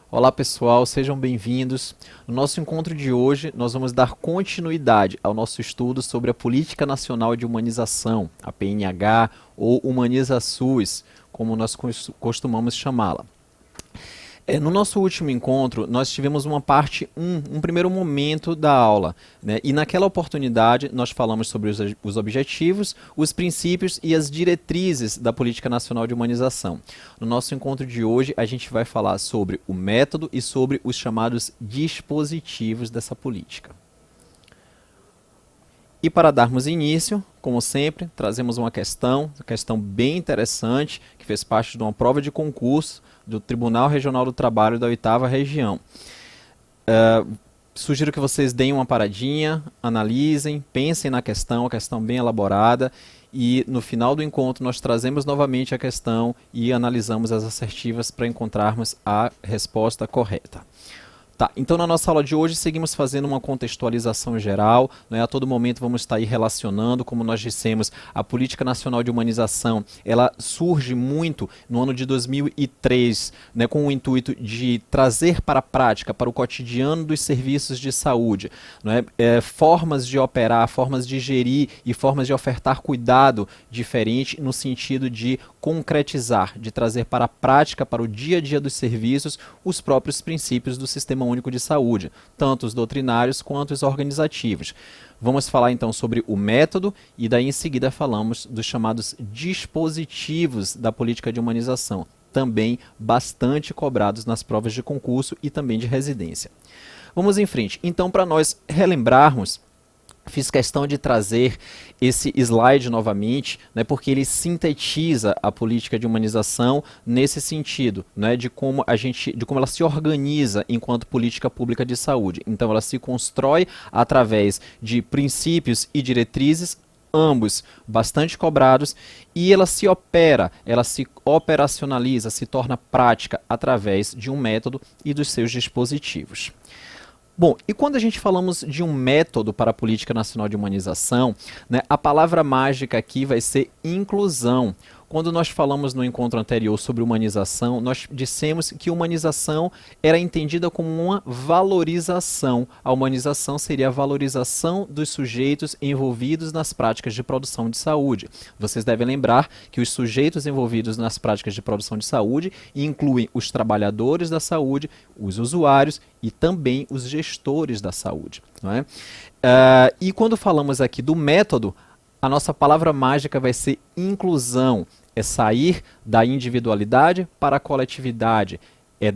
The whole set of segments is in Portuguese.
Olá pessoal, sejam bem-vindos. No nosso encontro de hoje, nós vamos dar continuidade ao nosso estudo sobre a Política Nacional de Humanização, a PNH ou Humaniza SUS, como nós costumamos chamá-la. No nosso último encontro, nós tivemos uma parte um primeiro momento da aula, né? E naquela oportunidade nós falamos sobre os objetivos, os princípios e as diretrizes da Política Nacional de Humanização. No nosso encontro de hoje, a gente vai falar sobre o método e sobre os chamados dispositivos dessa política. E para darmos início, como sempre, trazemos uma questão bem interessante, que fez parte de uma prova de concurso do Tribunal Regional do Trabalho da 8ª Região. Sugiro que vocês deem uma paradinha, analisem, pensem na questão, uma questão bem elaborada, e no final do encontro nós trazemos novamente a questão e analisamos as assertivas para encontrarmos a resposta correta. Tá, então na nossa aula de hoje seguimos fazendo uma contextualização geral, né? A todo momento vamos estar aí relacionando, como nós dissemos, a Política Nacional de Humanização, ela surge muito no ano de 2003, né, com o intuito de trazer para a prática, para o cotidiano dos serviços de saúde, né, formas de operar, formas de gerir e formas de ofertar cuidado diferente no sentido de concretizar, de trazer para a prática, para o dia a dia dos serviços, os próprios princípios do Sistema Único de Saúde, tanto os doutrinários quanto os organizativos. Vamos falar então sobre o método e daí em seguida falamos dos chamados dispositivos da política de humanização, também bastante cobrados nas provas de concurso e também de residência. Vamos em frente. Então, para nós relembrarmos, fiz questão de trazer esse slide novamente, né, porque ele sintetiza a política de humanização nesse sentido, né, de como ela se organiza enquanto política pública de saúde. Então ela se constrói através de princípios e diretrizes, ambos bastante cobrados, e ela se operacionaliza, se torna prática através de um método e dos seus dispositivos. Bom, e quando a gente falamos de um método para a Política Nacional de Humanização, né, a palavra mágica aqui vai ser inclusão. Quando nós falamos no encontro anterior sobre humanização, nós dissemos que humanização era entendida como uma valorização. A humanização seria a valorização dos sujeitos envolvidos nas práticas de produção de saúde. Vocês devem lembrar que os sujeitos envolvidos nas práticas de produção de saúde incluem os trabalhadores da saúde, os usuários e também os gestores da saúde, não é? E quando falamos aqui do método, a nossa palavra mágica vai ser inclusão, é sair da individualidade para a coletividade, é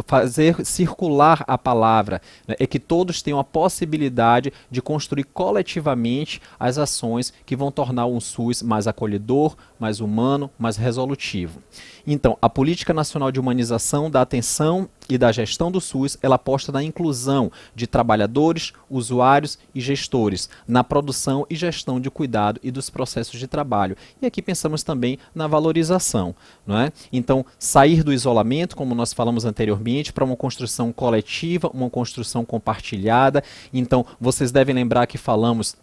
fazer circular a palavra, né? É que todos tenham a possibilidade de construir coletivamente as ações que vão tornar um SUS mais acolhedor, mais humano, mais resolutivo. Então, a Política Nacional de Humanização da atenção e da gestão do SUS, ela aposta na inclusão de trabalhadores, usuários e gestores, na produção e gestão de cuidado e dos processos de trabalho. E aqui pensamos também na valorização, não é? Então, sair do isolamento, como nós falamos anteriormente, para uma construção coletiva, uma construção compartilhada. Então, vocês devem lembrar que falamos,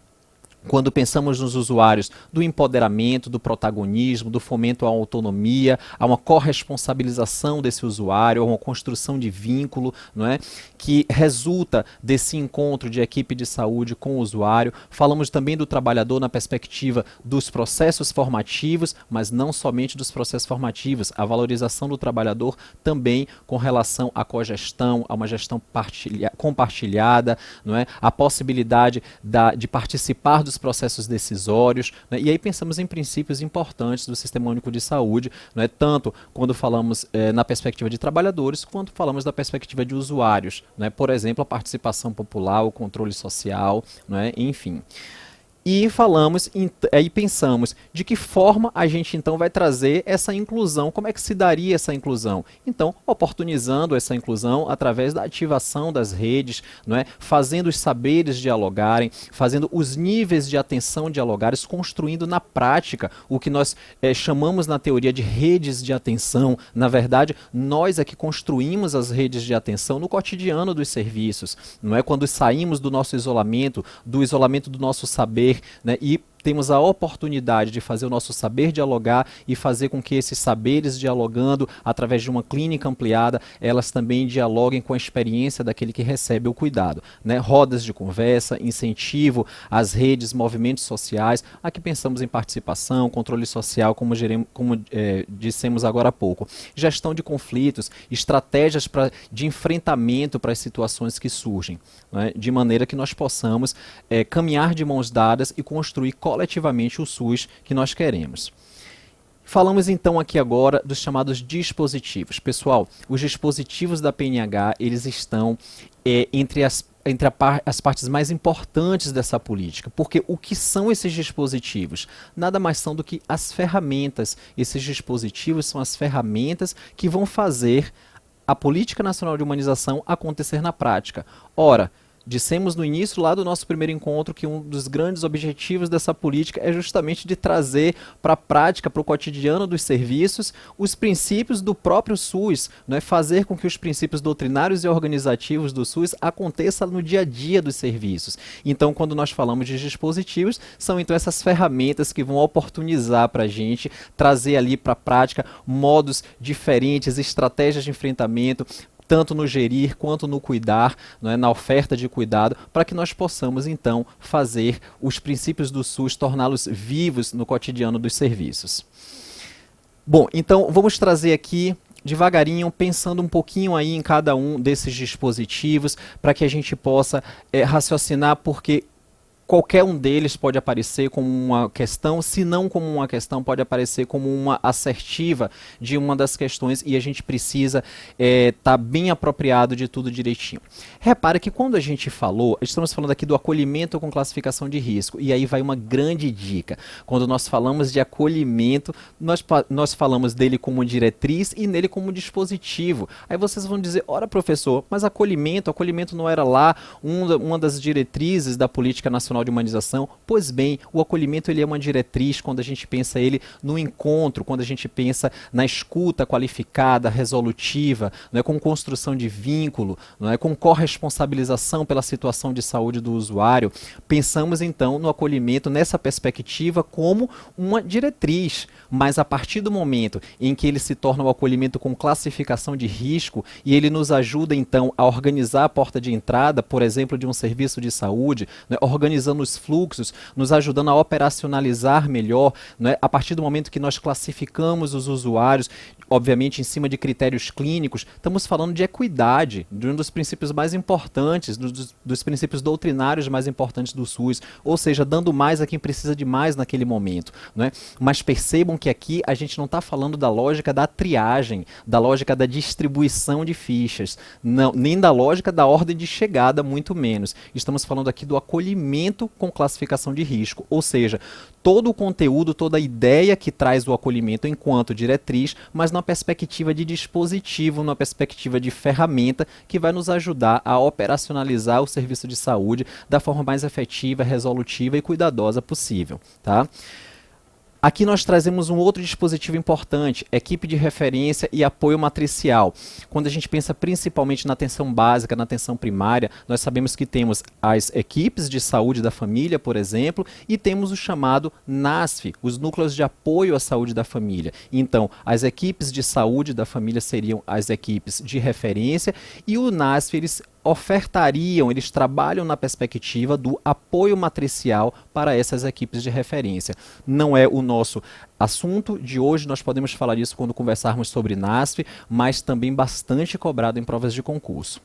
quando pensamos nos usuários, do empoderamento, do protagonismo, do fomento à autonomia, a uma corresponsabilização desse usuário, a uma construção de vínculo, não é? Que resulta desse encontro de equipe de saúde com o usuário. Falamos também do trabalhador na perspectiva dos processos formativos, mas não somente dos processos formativos, a valorização do trabalhador também com relação à cogestão, a uma gestão compartilhada, não é? A possibilidade de participar dos processos decisórios, né? E aí pensamos em princípios importantes do Sistema Único de Saúde, né? Tanto quando falamos na perspectiva de trabalhadores, quanto falamos da perspectiva de usuários, né? Por exemplo, a participação popular, o controle social, né? Enfim. E pensamos de que forma a gente então vai trazer essa inclusão, como é que se daria essa inclusão? Então, oportunizando essa inclusão através da ativação das redes, não é? Fazendo os saberes dialogarem, fazendo os níveis de atenção dialogarem, construindo na prática o que nós chamamos na teoria de redes de atenção. Na verdade, nós é que construímos as redes de atenção no cotidiano dos serviços, não é? Quando saímos do nosso isolamento, do nosso saber, né, e temos a oportunidade de fazer o nosso saber dialogar e fazer com que esses saberes dialogando através de uma clínica ampliada, elas também dialoguem com a experiência daquele que recebe o cuidado, né? Rodas de conversa, incentivo às redes, movimentos sociais. Aqui pensamos em participação, controle social, como dissemos agora há pouco. Gestão de conflitos, estratégias de enfrentamento para as situações que surgem, né? De maneira que nós possamos caminhar de mãos dadas e construir coletivamente o SUS que nós queremos. Falamos então aqui agora dos chamados dispositivos. Pessoal, os dispositivos da PNH, eles estão entre as partes mais importantes dessa política, porque o que são esses dispositivos? Nada mais são do que as ferramentas. Esses dispositivos são as ferramentas que vão fazer a Política Nacional de Humanização acontecer na prática. Ora, dissemos no início lá do nosso primeiro encontro que um dos grandes objetivos dessa política é justamente de trazer para a prática, para o cotidiano dos serviços, os princípios do próprio SUS, né? Fazer com que os princípios doutrinários e organizativos do SUS aconteçam no dia a dia dos serviços. Então, quando nós falamos de dispositivos, são então essas ferramentas que vão oportunizar para a gente trazer ali para a prática modos diferentes, estratégias de enfrentamento, tanto no gerir quanto no cuidar, não é, na oferta de cuidado, para que nós possamos, então, fazer os princípios do SUS, torná-los vivos no cotidiano dos serviços. Bom, então, vamos trazer aqui, devagarinho, pensando um pouquinho aí em cada um desses dispositivos, para que a gente possa raciocinar, porque qualquer um deles pode aparecer como uma questão, se não como uma questão, pode aparecer como uma assertiva de uma das questões e a gente precisa estar bem apropriado de tudo direitinho. Repare que quando a gente falou, estamos falando aqui do acolhimento com classificação de risco, e aí vai uma grande dica. Quando nós falamos de acolhimento, nós falamos dele como diretriz e nele como dispositivo. Aí vocês vão dizer, ora professor, mas acolhimento não era lá uma das diretrizes da Política Nacional de Humanização? Pois bem, o acolhimento ele é uma diretriz quando a gente pensa ele no encontro, quando a gente pensa na escuta qualificada, resolutiva, não é, com construção de vínculo, não é, com corresponsabilização pela situação de saúde do usuário. Pensamos então no acolhimento nessa perspectiva como uma diretriz, mas a partir do momento em que ele se torna o acolhimento com classificação de risco e ele nos ajuda então a organizar a porta de entrada, por exemplo, de um serviço de saúde, né, organizando os fluxos, nos ajudando a operacionalizar melhor, né, a partir do momento que nós classificamos os usuários, obviamente em cima de critérios clínicos, estamos falando de equidade, de um dos princípios mais importantes, dos princípios doutrinários mais importantes do SUS, ou seja, dando mais a quem precisa de mais naquele momento, né? Mas percebam que aqui a gente não está falando da lógica da triagem, da lógica da distribuição de fichas, não, nem da lógica da ordem de chegada, muito menos. Estamos falando aqui do acolhimento com classificação de risco, ou seja, todo o conteúdo, toda a ideia que traz o acolhimento enquanto diretriz, mas numa perspectiva de dispositivo, numa perspectiva de ferramenta que vai nos ajudar a operacionalizar o serviço de saúde da forma mais efetiva, resolutiva e cuidadosa possível, tá? Aqui nós trazemos um outro dispositivo importante, equipe de referência e apoio matricial. Quando a gente pensa principalmente na atenção básica, na atenção primária, nós sabemos que temos as equipes de saúde da família, por exemplo, e temos o chamado NASF, os núcleos de apoio à saúde da família. Então, as equipes de saúde da família seriam as equipes de referência e o NASF, eles trabalham na perspectiva do apoio matricial para essas equipes de referência. Não é o nosso assunto de hoje, nós podemos falar disso quando conversarmos sobre NASF, mas também bastante cobrado em provas de concurso.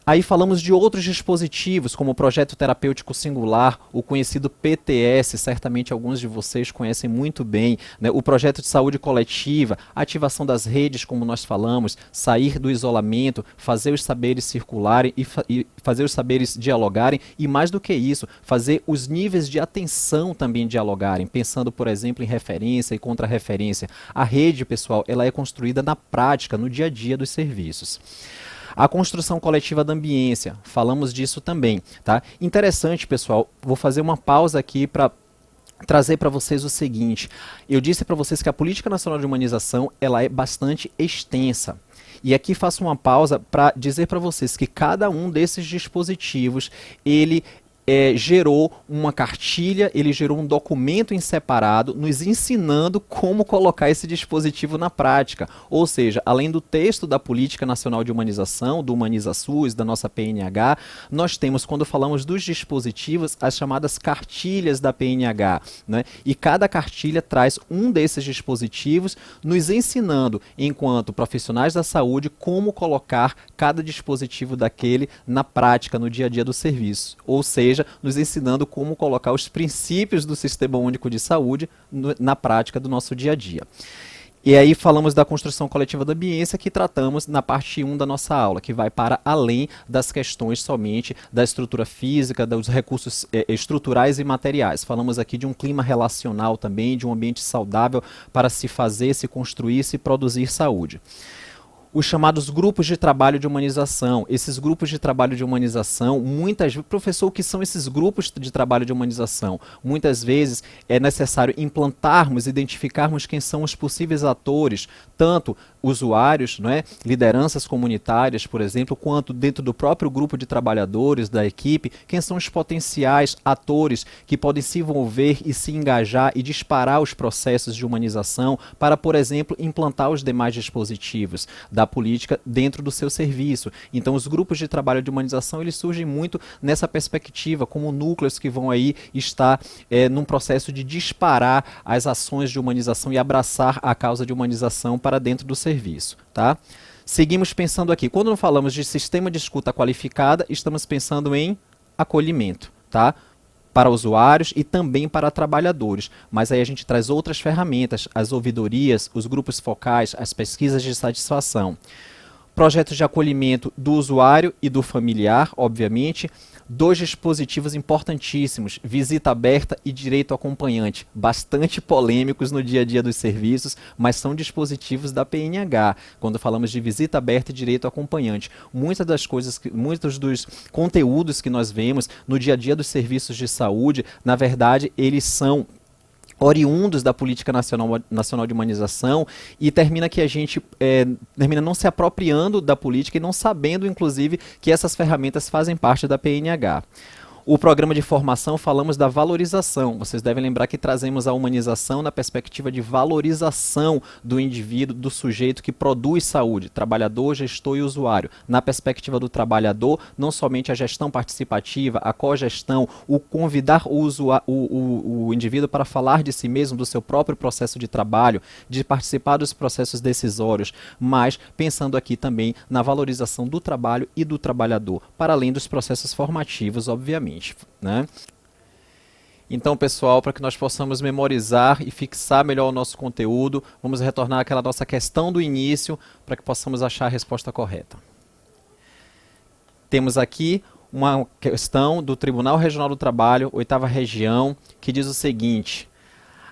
Aí falamos de outros dispositivos, como o Projeto Terapêutico Singular, o conhecido PTS, certamente alguns de vocês conhecem muito bem, né? O Projeto de Saúde Coletiva, ativação das redes, como nós falamos, sair do isolamento, fazer os saberes circularem e fazer os saberes dialogarem, e mais do que isso, fazer os níveis de atenção também dialogarem, pensando, por exemplo, em referência e contra-referência. A rede, pessoal, ela é construída na prática, no dia a dia dos serviços. A construção coletiva da ambiência, falamos disso também, tá? Interessante, pessoal, vou fazer uma pausa aqui para trazer para vocês o seguinte. Eu disse para vocês que a Política Nacional de Humanização, ela é bastante extensa. E aqui faço uma pausa para dizer para vocês que cada um desses dispositivos, ele gerou uma cartilha, ele gerou um documento em separado, nos ensinando como colocar esse dispositivo na prática. Ou seja, além do texto da Política Nacional de Humanização, do HumanizaSUS, da nossa PNH, nós temos, quando falamos dos dispositivos, as chamadas cartilhas da PNH, né? E cada cartilha traz um desses dispositivos, nos ensinando, enquanto profissionais da saúde, como colocar cada dispositivo daquele na prática, no dia a dia do serviço. Ou seja, nos ensinando como colocar os princípios do Sistema Único de Saúde na prática do nosso dia a dia. E aí falamos da construção coletiva da ambiência, que tratamos na parte 1 da nossa aula, que vai para além das questões somente da estrutura física, dos recursos estruturais e materiais. Falamos aqui de um clima relacional também, de um ambiente saudável para se fazer, se construir, se produzir saúde. Os chamados grupos de trabalho de humanização. Esses grupos de trabalho de humanização, muitas vezes, professor, o que são esses grupos de trabalho de humanização? Muitas vezes é necessário implantarmos, identificarmos quem são os possíveis atores, tanto usuários, não é? Lideranças comunitárias, por exemplo, quanto dentro do próprio grupo de trabalhadores, da equipe, quem são os potenciais atores que podem se envolver e se engajar e disparar os processos de humanização para, por exemplo, implantar os demais dispositivos da política dentro do seu serviço. Então, os grupos de trabalho de humanização, eles surgem muito nessa perspectiva, como núcleos que vão aí estar num processo de disparar as ações de humanização e abraçar a causa de humanização para dentro do serviço, tá? Seguimos pensando aqui, quando falamos de sistema de escuta qualificada, estamos pensando em acolhimento, tá? Para usuários e também para trabalhadores, mas aí a gente traz outras ferramentas, as ouvidorias, os grupos focais, as pesquisas de satisfação. Projetos de acolhimento do usuário e do familiar, obviamente. 2 dispositivos importantíssimos, visita aberta e direito acompanhante, bastante polêmicos no dia a dia dos serviços, mas são dispositivos da PNH, quando falamos de visita aberta e direito acompanhante. Muitas das coisas, muitos dos conteúdos que nós vemos no dia a dia dos serviços de saúde, na verdade, eles são oriundos da Política Nacional de Humanização, e termina que a gente termina não se apropriando da política e não sabendo, inclusive, que essas ferramentas fazem parte da PNH. O programa de formação, falamos da valorização. Vocês devem lembrar que trazemos a humanização na perspectiva de valorização do indivíduo, do sujeito que produz saúde, trabalhador, gestor e usuário. Na perspectiva do trabalhador, não somente a gestão participativa, a cogestão, o convidar o indivíduo para falar de si mesmo, do seu próprio processo de trabalho, de participar dos processos decisórios, mas pensando aqui também na valorização do trabalho e do trabalhador, para além dos processos formativos, obviamente. Né? Então, pessoal, para que nós possamos memorizar e fixar melhor o nosso conteúdo, vamos retornar àquela nossa questão do início para que possamos achar a resposta correta. Temos aqui uma questão do Tribunal Regional do Trabalho, 8ª Região, que diz o seguinte: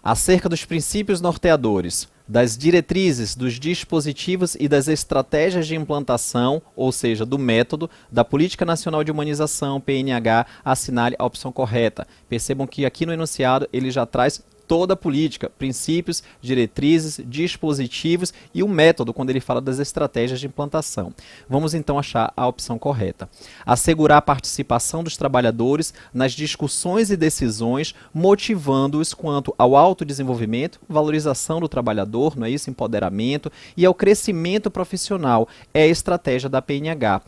acerca dos princípios norteadores, das diretrizes, dos dispositivos e das estratégias de implantação, ou seja, do método, da Política Nacional de Humanização, PNH, assinale a opção correta. Percebam que aqui no enunciado ele já traz toda a política, princípios, diretrizes, dispositivos e o método, quando ele fala das estratégias de implantação. Vamos então achar a opção correta. Assegurar a participação dos trabalhadores nas discussões e decisões, motivando-os quanto ao autodesenvolvimento, valorização do trabalhador, não é isso? Empoderamento e ao crescimento profissional. É a estratégia da PNH.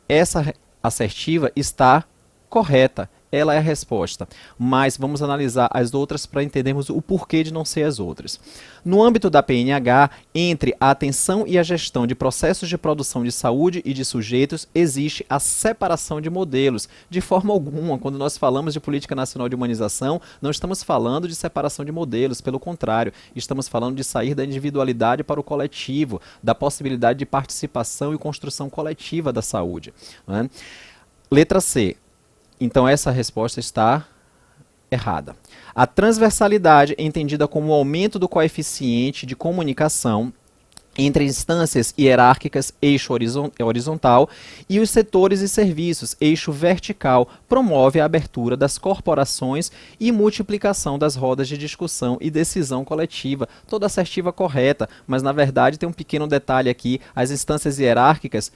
Essa assertiva está correta. Ela é a resposta, mas vamos analisar as outras para entendermos o porquê de não ser as outras. No âmbito da PNH, entre a atenção e a gestão de processos de produção de saúde e de sujeitos, existe a separação de modelos. De forma alguma, quando nós falamos de Política Nacional de Humanização, não estamos falando de separação de modelos, pelo contrário, estamos falando de sair da individualidade para o coletivo, da possibilidade de participação e construção coletiva da saúde. Né? Letra C. Então, essa resposta está errada. A transversalidade é entendida como o aumento do coeficiente de comunicação entre instâncias hierárquicas, eixo horizontal, e os setores e serviços, eixo vertical, promove a abertura das corporações e multiplicação das rodas de discussão e decisão coletiva. Toda assertiva correta, mas na verdade tem um pequeno detalhe aqui: as instâncias hierárquicas,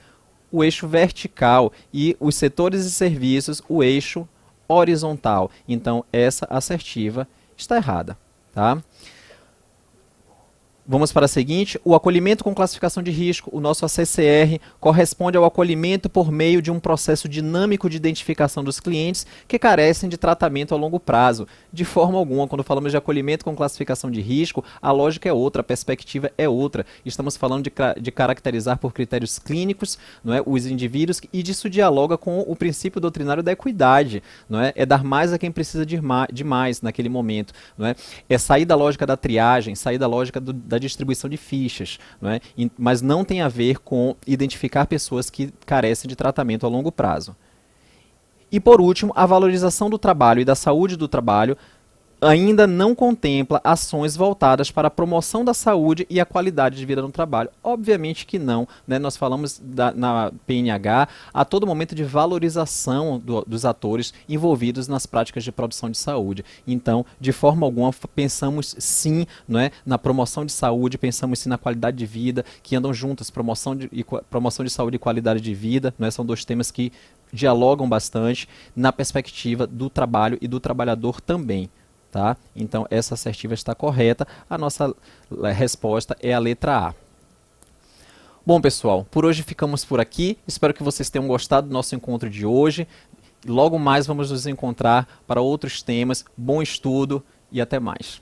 o eixo vertical, e os setores e serviços, o eixo horizontal. Então, essa assertiva está errada, tá? Vamos para a seguinte: o acolhimento com classificação de risco, o nosso ACCR, corresponde ao acolhimento por meio de um processo dinâmico de identificação dos clientes que carecem de tratamento a longo prazo. De forma alguma, quando falamos de acolhimento com classificação de risco, a lógica é outra, a perspectiva é outra. Estamos falando de caracterizar por critérios clínicos, não é, os indivíduos, e disso dialoga com o princípio doutrinário da equidade, não é? É dar mais a quem precisa de mais naquele momento, não é? É sair da lógica da triagem, sair da lógica da distribuição de fichas, não é? Mas não tem a ver com identificar pessoas que carecem de tratamento a longo prazo. E por último, a valorização do trabalho e da saúde do trabalho ainda não contempla ações voltadas para a promoção da saúde e a qualidade de vida no trabalho. Obviamente que não, né? Nós falamos na PNH a todo momento de valorização dos atores envolvidos nas práticas de produção de saúde. Então, de forma alguma, pensamos sim, não é, na promoção de saúde, pensamos sim na qualidade de vida, que andam juntas, promoção de saúde e qualidade de vida, não é? São dois temas que dialogam bastante na perspectiva do trabalho e do trabalhador também. Tá? Então, essa assertiva está correta. A nossa resposta é a letra A. Bom, pessoal, por hoje ficamos por aqui. Espero que vocês tenham gostado do nosso encontro de hoje. Logo mais vamos nos encontrar para outros temas. Bom estudo e até mais.